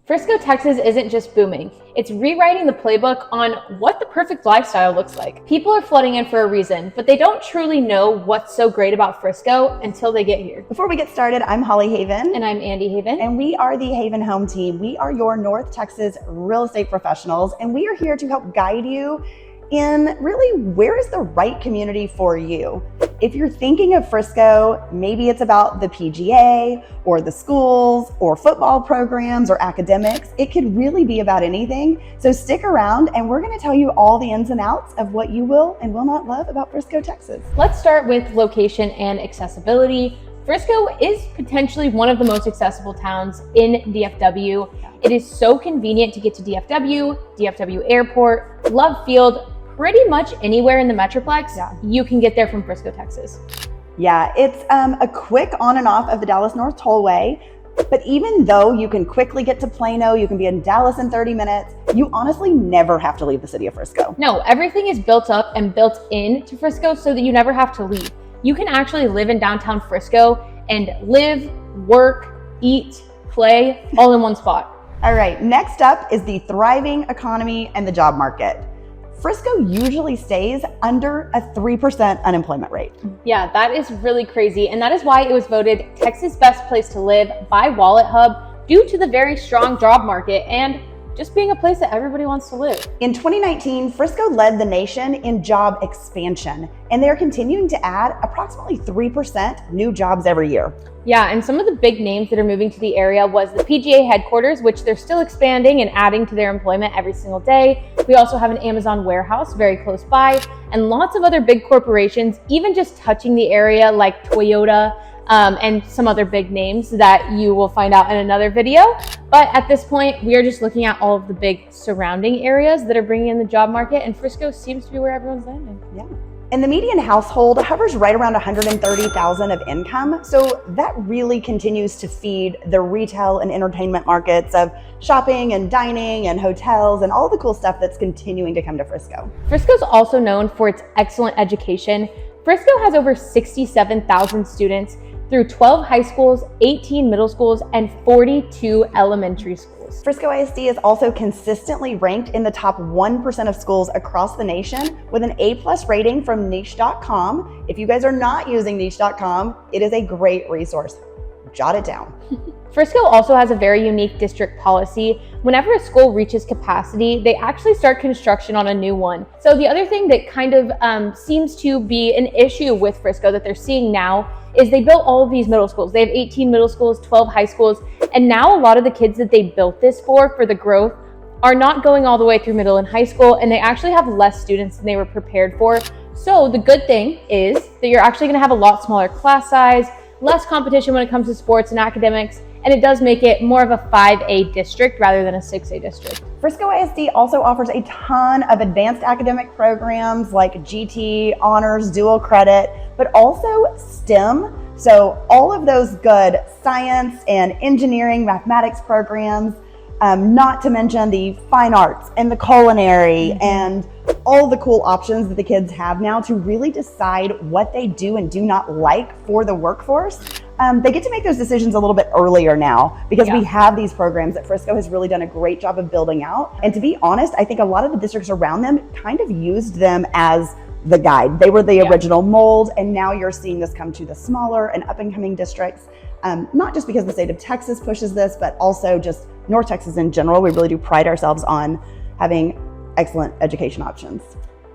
Frisco, Texas isn't just booming. It's rewriting the playbook on what the perfect lifestyle looks like. People are flooding in for a reason, but they don't truly know what's so great about Frisco until they get here. Before we get started, I'm Holly Haven. And I'm Andy Haven. And we are the Haven Home Team. We are your North Texas real estate professionals, and we are here to help guide you in really where is the right community for you. If you're thinking of Frisco, maybe it's about the PGA or the schools or football programs or academics. It could really be about anything. So stick around and we're going to tell you all the ins and outs of what you will and will not love about Frisco, Texas. Let's start with location and accessibility. Frisco is potentially one of the most accessible towns in DFW. It is so convenient to get to DFW Airport, Love Field, pretty much anywhere in the Metroplex. You can get there from Frisco, Texas. Yeah, it's a quick on and off of the Dallas North Tollway. But even though you can quickly get to Plano, you can be in Dallas in 30 minutes, you honestly never have to leave the city of Frisco. No, everything is built up and built into Frisco so that you never have to leave. You can actually live in downtown Frisco and live, work, eat, play, all in one spot. All right, next up is the thriving economy and the job market. Frisco usually stays under a 3% unemployment rate. Yeah, that is really crazy. And that is why it was voted Texas' best place to live by Wallet Hub due to the very strong job market and just being a place that everybody wants to live. In 2019, Frisco led the nation in job expansion, and they're continuing to add approximately 3% new jobs every year. Yeah, and some of the big names that are moving to the area was the PGA headquarters, which they're still expanding and adding to their employment every single day. We also have an Amazon warehouse very close by, and lots of other big corporations, even just touching the area like Toyota, and some other big names that you will find out in another video. But at this point, we are just looking at all of the big surrounding areas that are bringing in the job market, and Frisco seems to be where everyone's landing. Yeah. And the median household hovers right around $130,000 of income. So that really continues to feed the retail and entertainment markets of shopping and dining and hotels and all the cool stuff that's continuing to come to Frisco. Frisco's also known for its excellent education. Frisco has over 67,000 students through 12 high schools, 18 middle schools, and 42 elementary schools. Frisco ISD is also consistently ranked in the top 1% of schools across the nation with an A+ rating from niche.com. If you guys are not using niche.com, it is a great resource. Jot it down. Frisco also has a very unique district policy. Whenever a school reaches capacity, they actually start construction on a new one. So the other thing that kind of seems to be an issue with Frisco that they're seeing now is they built all of these middle schools. They have 18 middle schools, 12 high schools, and now a lot of the kids that they built this for the growth, are not going all the way through middle and high school, and they actually have less students than they were prepared for. So the good thing is that you're actually gonna have a lot smaller class size, less competition when it comes to sports and academics, and it does make it more of a 5A district rather than a 6A district. Frisco ISD also offers a ton of advanced academic programs like GT, honors, dual credit, but also STEM. So all of those good science and engineering, mathematics programs, not to mention the fine arts and the culinary and all the cool options that the kids have now to really decide what they do and do not like for the workforce. They get to make those decisions a little bit earlier now because we have these programs that Frisco has really done a great job of building out. And to be honest, I think a lot of the districts around them kind of used them as the guide. They were the original mold, and now you're seeing this come to the smaller and up and coming districts. Not just because the state of Texas pushes this, but also just North Texas in general. We really do pride ourselves on having excellent education options.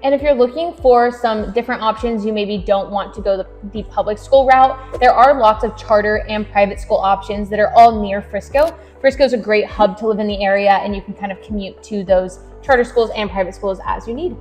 And if you're looking for some different options, you maybe don't want to go the public school route, there are lots of charter and private school options that are all near Frisco. Frisco is a great hub to live in the area, and you can kind of commute to those charter schools and private schools as you need.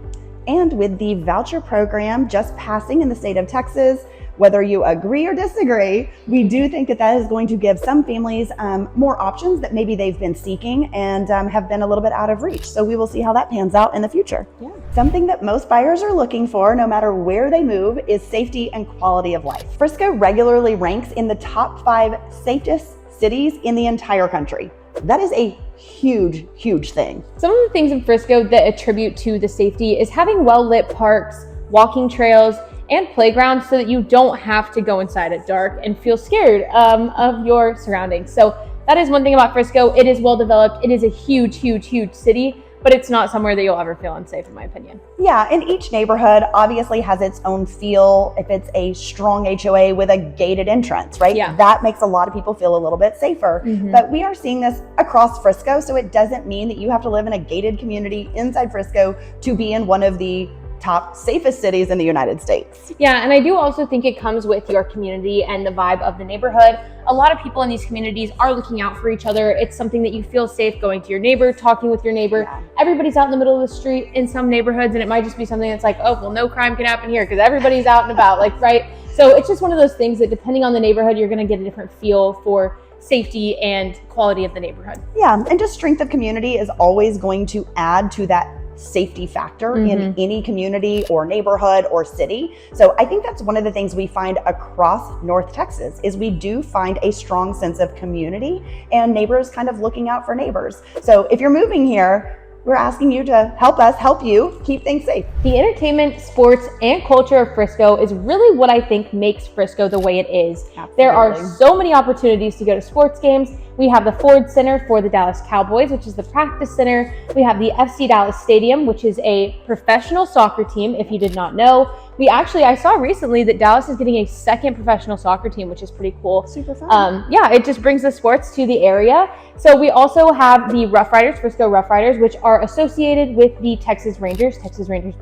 And with the voucher program just passing in the state of Texas, whether you agree or disagree, we do think that that is going to give some families more options that maybe they've been seeking and have been a little bit out of reach. So we will see how that pans out in the future. Yeah. Something that most buyers are looking for, no matter where they move, is safety and quality of life. Frisco regularly ranks in the top 5 safest cities in the entire country. That is a huge, huge thing. Some of the things in Frisco that attribute to the safety is having well-lit parks, walking trails, and playgrounds so that you don't have to go inside at dark and feel scared of your surroundings. So that is one thing about Frisco. It is well developed. It is a huge, huge, huge city, but it's not somewhere that you'll ever feel unsafe, in my opinion. Yeah, and each neighborhood obviously has its own feel. If it's a strong HOA with a gated entrance, right? Yeah. That makes a lot of people feel a little bit safer. Mm-hmm. But we are seeing this across Frisco, so it doesn't mean that you have to live in a gated community inside Frisco to be in one of the top safest cities in the United States. Yeah, and I do also think it comes with your community and the vibe of the neighborhood. A lot of people in these communities are looking out for each other. It's something that you feel safe going to your neighbor, talking with your neighbor. Yeah. Everybody's out in the middle of the street in some neighborhoods, and it might just be something that's like, oh, well, no crime can happen here because everybody's out and about, like, right? So it's just one of those things that depending on the neighborhood, you're going to get a different feel for safety and quality of the neighborhood. Yeah, and just strength of community is always going to add to that safety factor in any community or neighborhood or city. So I think that's one of the things we find across North Texas is we do find a strong sense of community and neighbors kind of looking out for neighbors. So if you're moving here, we're asking you to help us help you keep things safe. The entertainment, sports, and culture of Frisco is really what I think makes Frisco the way it is. Absolutely. There are so many opportunities to go to sports games. We have the Ford Center for the Dallas Cowboys, which is the practice center. We have the FC Dallas Stadium, which is a professional soccer team, if you did not know. I saw recently that Dallas is getting a second professional soccer team, which is pretty cool. Super fun. Yeah, it just brings the sports to the area. So we also have the Rough Riders, Frisco Rough Riders, which are associated with the Texas Rangers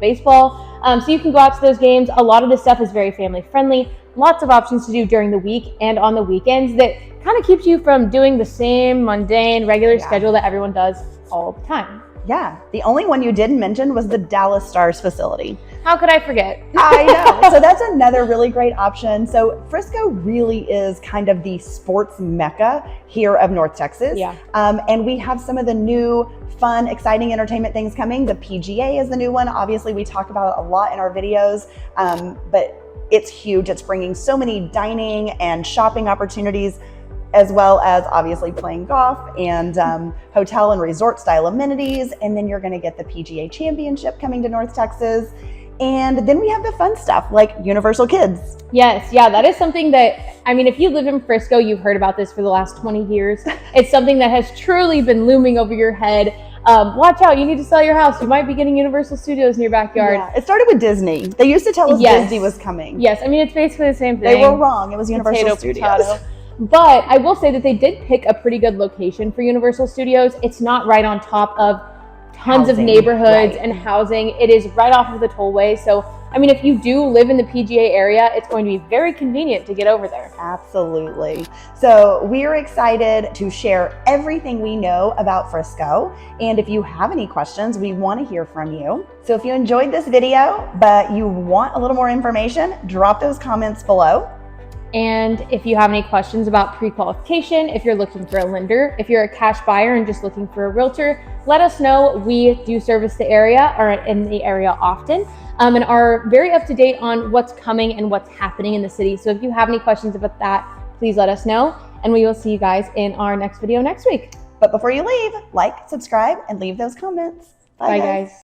baseball. So you can go out to those games. A lot of this stuff is very family friendly. Lots of options to do during the week and on the weekends that kind of keeps you from doing the same mundane, regular schedule that everyone does all the time. Yeah, the only one you didn't mention was the Dallas Stars facility. How could I forget? I know. So that's another really great option. So Frisco really is kind of the sports mecca here of North Texas. Yeah. And we have some of the new fun, exciting entertainment things coming. The PGA is the new one. Obviously, we talk about it a lot in our videos, but it's huge. It's bringing so many dining and shopping opportunities, as well as obviously playing golf and hotel and resort style amenities. And then you're going to get the PGA Championship coming to North Texas. And then we have the fun stuff like Universal Kids. Yes, yeah, that is something that, I mean, if you live in Frisco, you've heard about this for the last 20 years. It's something that has truly been looming over your head. Watch out, you need to sell your house. You might be getting Universal Studios in your backyard. Yeah, it started with Disney. They used to tell us Disney was coming. Yes, I mean, it's basically the same thing. They were wrong. It was Universal Studios. Potato. But I will say that they did pick a pretty good location for Universal Studios. It's not right on top of tons of neighborhoods and housing. It is right off of the tollway. So, I mean, if you do live in the PGA area, it's going to be very convenient to get over there. Absolutely. So we're excited to share everything we know about Frisco. And if you have any questions, we want to hear from you. So if you enjoyed this video, but you want a little more information, drop those comments below. And if you have any questions about pre-qualification, if you're looking for a lender, if you're a cash buyer and just looking for a realtor, let us know. We do service the area or in the area often and are very up to date on what's coming and what's happening in the city. So if you have any questions about that, please let us know. And we will see you guys in our next video next week. But before you leave, like, subscribe, and leave those comments. Bye guys.